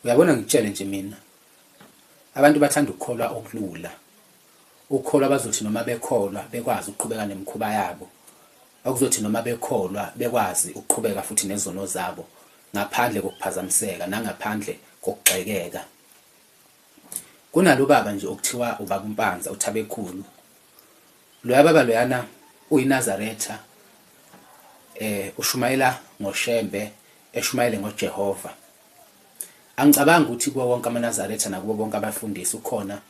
Uyabona ngitshele nje mina abantu bathanda ukukholwa okulula. Ukukholwa bazothi noma bekholwa bekwazi ukuqhubeka nemikhuba yabo. Akuzothi noma bekholwa bekwazi ukuqhubeka futhi nezono zabo ngaphandle kokuphazamiseka nangaphandle kokugxekeka. Kunalo baba nje okuthiwa ubaba uMpanza uThabekhulu. Loya baba loyana uyiNazaretha ushumayela ngoShembe eshumayele ngoJehova. Angicabangi ukuthi kuwo wonke amaNazaretha nakubo bonke abafundisi ukhona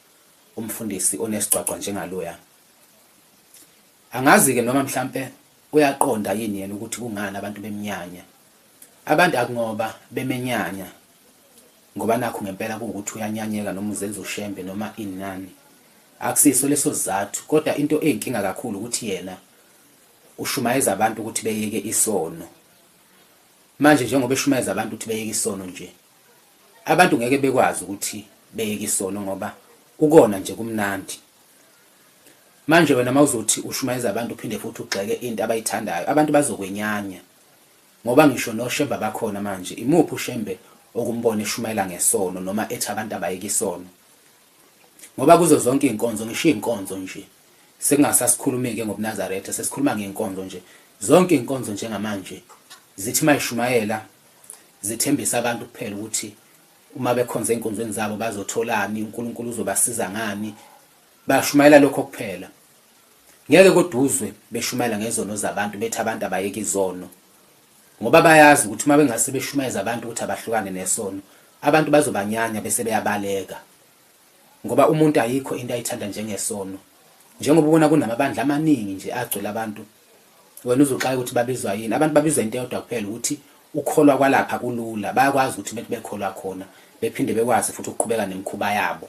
umfundisi onesicwacwa njengaloya. Angazi ke noma mhlambe uyaqonda yini yena ukuthi kungani abantu beminyanya. Abantu akungoba bemenyanya ngoba nakho ngempela ukuthi uyanyanyeka noma uzenza uShembe noma inani. Akusiso leso sizathu, kodwa into eyinkinga kakhulu ukuthi yena ushumayeza abantu ukuthi beyeke isono. Manje njengoba eshumayeza abantu ukuthi beyeke isono nje, abantu ngeke bekwazi ukuthi beyeke isono ngoba ukona nje kumnandi. Manje wena mawuzothi ushumayeza abantu uphinde futhi ugxeke into abayithandayo, abantu bazokwenyanya. Ngoba ngisho noShembe bakhona manje, imuphi uShembe okumbona eshumayela ngesono noma ethi abantu abayeke isono? Ngoba kuzo zonke inkonzo, ngisho inkonzo nje sekungasasikhulumeki ngobuNazaretha, sesikhuluma ngenkonzo nje. Zonke inkonzo njengamanje zithi mayishumayela zithembisa abantu kuphela ukuthi uma bekhonza enkonzweni zabo bazotholani, uNkulunkulu uzobasiza ngani. Bashumayela lokho kuphela. Ngeke koduzwe beshumayela ngezono zabantu bethi abantu abayeke izono. Ngoba bayazi ukuthi uma bengase beshumayeza abantu ukuthi abahlukane nesono, abantu bazobanyanya bese beyabaleka. Ngoba umuntu ayikho into ayithanda njengesono. Njengoba ubona kunamabandla amaningi nje agcwele abantu, wena uzoxaka ukuthi babizwa yini. Abantu babizwa into eyodwa kuphela ukuthi ukholwa kwalapha kulula. Bayakwazi ukuthi bethi bekholwa khona bephinde bekwazi futhi ukuqhubeka nemikhuba yabo.